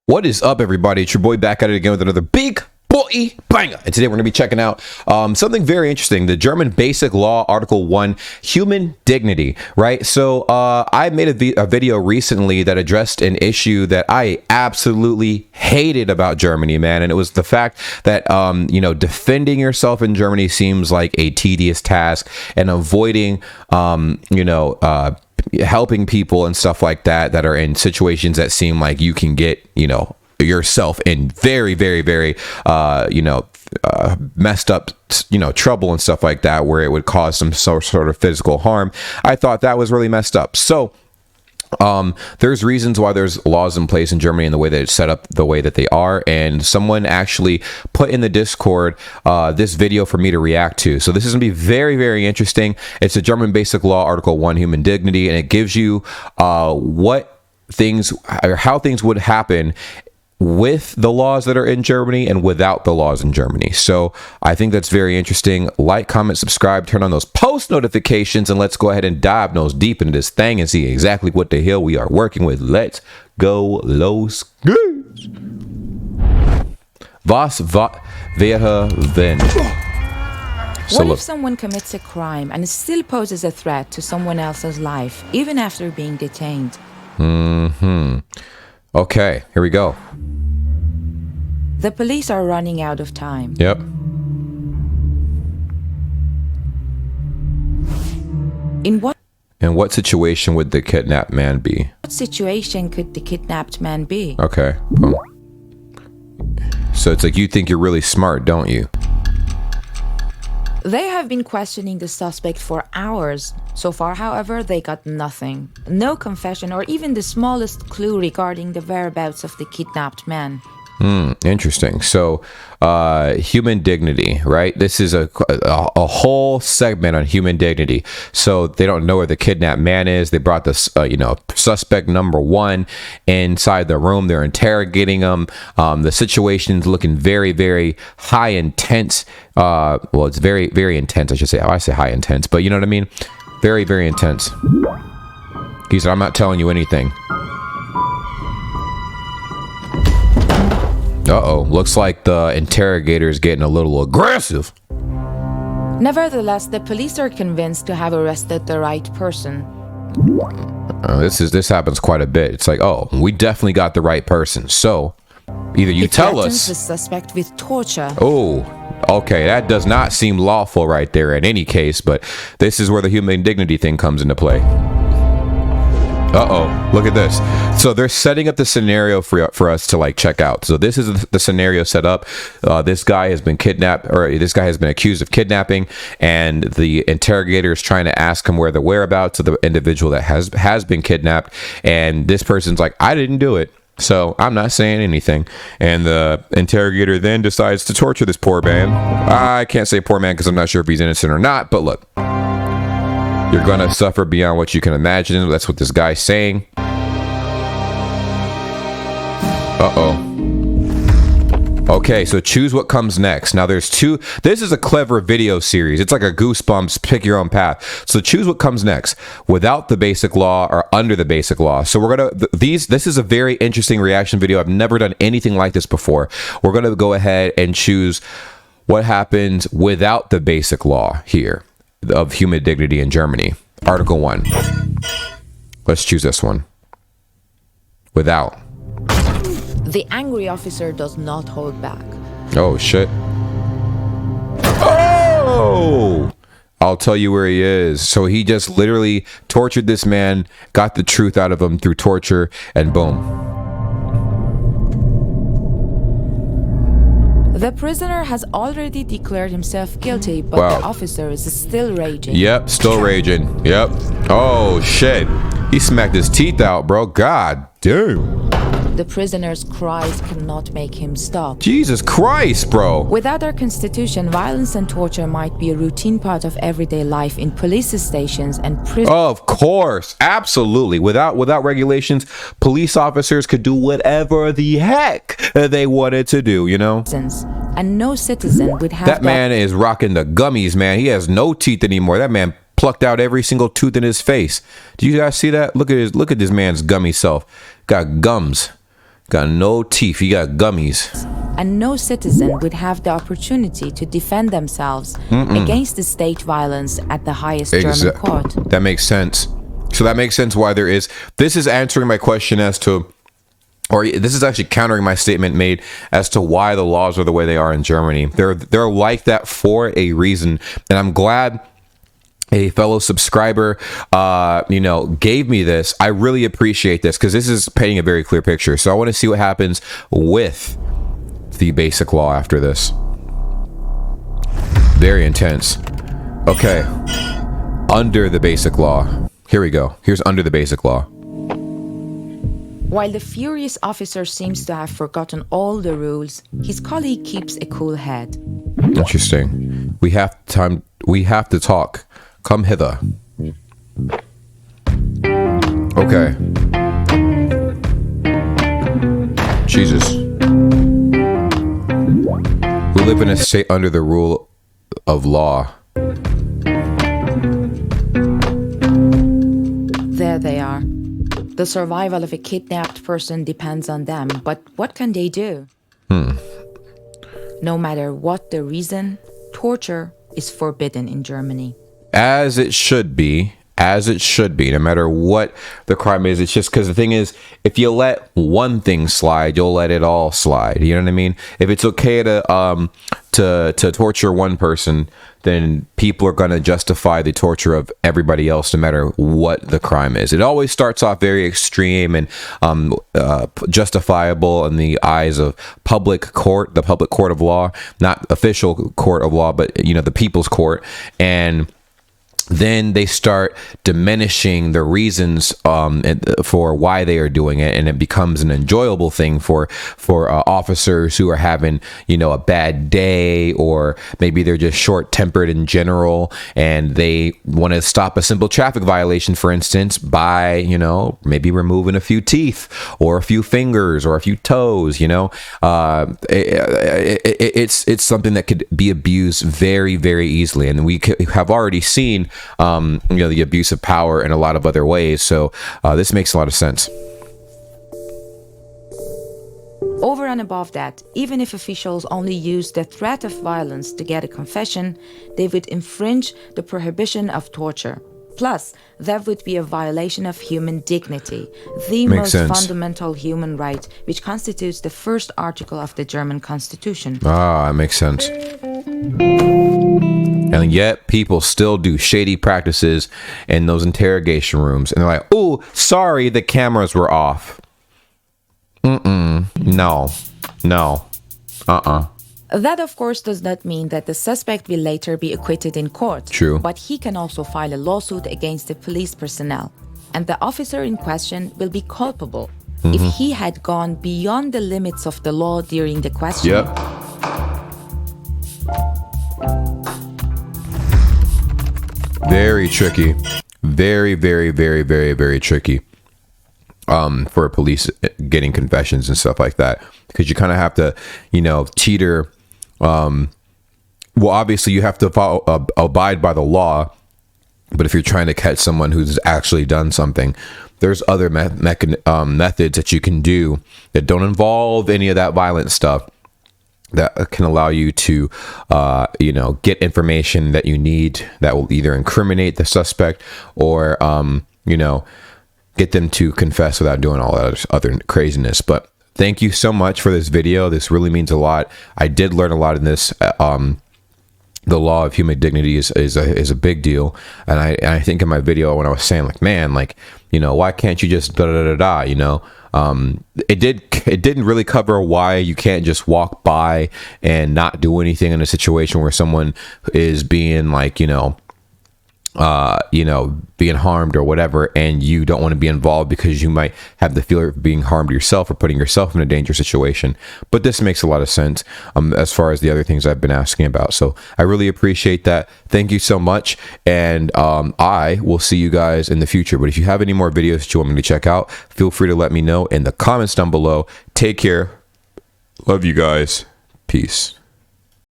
What is up, everybody? It's your boy back at it again with another big boy banger. And today we're going to be checking out something very interesting. The German Basic Law, Article 1, Human Dignity, right? So I made a video recently that addressed an issue that I absolutely hated about Germany, man. And it was the fact that, defending yourself in Germany seems like a tedious task, and avoiding, helping people and stuff like that are in situations that seem like you can get, yourself in very, very, very, messed up, trouble and stuff like that, where it would cause some sort of physical harm. I thought that was really messed up. So there's reasons why there's laws in place in Germany and the way that it's set up the way that they are. And someone actually put in the Discord this video for me to react to. So this is going to be very, very interesting. It's a German Basic Law, Article 1, Human Dignity, and it gives you what things or how things would happen with the laws that are in Germany and without the laws in Germany. So I think that's very interesting. Like, comment, subscribe, turn on those post notifications, and let's go ahead and dive nose deep into this thing and see exactly what the hell we are working with. Let's go, los geht's. Was wäre wenn? What if someone commits a crime and still poses a threat to someone else's life, even after being detained? Okay, here we go. The police are running out of time. Yep. In what situation would the kidnapped man be? What situation could the kidnapped man be? Okay. Boom. So it's like, you think you're really smart, don't you? They have been questioning the suspect for hours. So far, however, they got nothing. No confession or even the smallest clue regarding the whereabouts of the kidnapped man. Interesting. So, human dignity, right? This is a whole segment on human dignity. So they don't know where the kidnapped man is. They brought this, suspect number one inside the room. They're interrogating him. The situation's looking very, very high intense. Well, it's very, very intense, I should say. I say high intense, but you know what I mean? Very, very intense. He said, I'm not telling you anything. Uh-oh, looks like the interrogator is getting a little aggressive. Nevertheless, the police are convinced to have arrested the right person. This happens quite a bit. It's like, oh, we definitely got the right person. So, either you tell us. The suspect with torture. Oh, okay, that does not seem lawful right there in any case, but this is where the human dignity thing comes into play. Uh-oh, look at this. So they're setting up the scenario for us to check out. So this is the scenario set up. This guy has been kidnapped, or this guy has been accused of kidnapping, and the interrogator is trying to ask him where the whereabouts of the individual that has been kidnapped, and this person's like, I didn't do it, so I'm not saying anything. And the interrogator then decides to torture this poor man. I can't say poor man because I'm not sure if he's innocent or not, but look. You're going to suffer beyond what you can imagine. That's what this guy's saying. Uh-oh. Okay, so choose what comes next. Now there's two. This is a clever video series. It's like a Goosebumps, pick your own path. So choose what comes next, without the basic law or under the basic law. So we're going to, this is a very interesting reaction video. I've never done anything like this before. We're going to go ahead and choose what happens without the basic law here of human dignity in Germany. Article 1. Let's choose this one. Without. The angry officer does not hold back. Oh, shit. Oh! I'll tell you where he is. So he just literally tortured this man, got the truth out of him through torture, and boom. The prisoner has already declared himself guilty, but the officer is still raging. Yep, still raging. Yep. Oh, shit. He smacked his teeth out, bro. God damn. The prisoner's cries cannot make him stop. Jesus Christ, bro. Without our constitution, violence and torture might be a routine part of everyday life in police stations and prisons. Of course, absolutely. Without regulations, police officers could do whatever the heck they wanted to do, you know? And no citizen would have that man is rocking the gummies, man. He has no teeth anymore. That man plucked out every single tooth in his face. Do you guys see that? Look at this man's gummy self. Got gums. Got no teeth. He got gummies. And no citizen would have the opportunity to defend themselves against the state violence at the highest German court. That makes sense. So that makes sense why there is. This is answering my question as to, or this is actually countering my statement made as to why the laws are the way they are in Germany. They're like that for a reason, and I'm glad a fellow subscriber, gave me this. I really appreciate this because this is painting a very clear picture. So I want to see what happens with the basic law after this. Very intense. Okay. Under the basic law. Here we go. Here's under the basic law. While the furious officer seems to have forgotten all the rules, his colleague keeps a cool head. Interesting. We have to talk. Come hither. Okay. Jesus. We live in a state under the rule of law. There they are. The survival of a kidnapped person depends on them, but what can they do? No matter what the reason, torture is forbidden in Germany. As it should be, no matter what the crime is. It's just because the thing is, if you let one thing slide, you'll let it all slide. You know what I mean? If it's okay to torture one person, then people are going to justify the torture of everybody else, no matter what the crime is. It always starts off very extreme and justifiable in the eyes of public court, the public court of law, not official court of law, but the people's court. And then they start diminishing the reasons for why they are doing it, and it becomes an enjoyable thing for officers who are having a bad day, or maybe they're just short-tempered in general, and they want to stop a simple traffic violation, for instance, by maybe removing a few teeth or a few fingers or a few toes. It's something that could be abused very, very easily, and we have already seen the abuse of power in a lot of other ways. So this makes a lot of sense. Over and above that, even if officials only use the threat of violence to get a confession, they would infringe the prohibition of torture. Plus, that would be a violation of human dignity, the most fundamental human right, which constitutes the first article of the German Constitution. Ah, it makes sense. And yet people still do shady practices in those interrogation rooms. And they're like, oh, sorry, the cameras were off. No. That, of course, does not mean that the suspect will later be acquitted in court. True. But he can also file a lawsuit against the police personnel. And the officer in question will be culpable if he had gone beyond the limits of the law during the questioning. Yep. Very tricky. Very, very, very, very, very tricky for police getting confessions and stuff like that. Because you kind of have to, teeter. Well, obviously you have to abide by the law. But if you're trying to catch someone who's actually done something, there's other methods that you can do that don't involve any of that violent stuff, that can allow you to, get information that you need that will either incriminate the suspect or, get them to confess without doing all that other craziness. But thank you so much for this video. This really means a lot. I did learn a lot in this. The law of human dignity is a big deal. And I think in my video when I was saying why can't you just it didn't really cover why you can't just walk by and not do anything in a situation where someone is being being harmed or whatever, and you don't want to be involved because you might have the fear of being harmed yourself or putting yourself in a dangerous situation. But this makes a lot of sense as far as the other things I've been asking about. So I really appreciate that. Thank you so much. And I will see you guys in the future. But if you have any more videos that you want me to check out, feel free to let me know in the comments down below. Take care. Love you guys. Peace.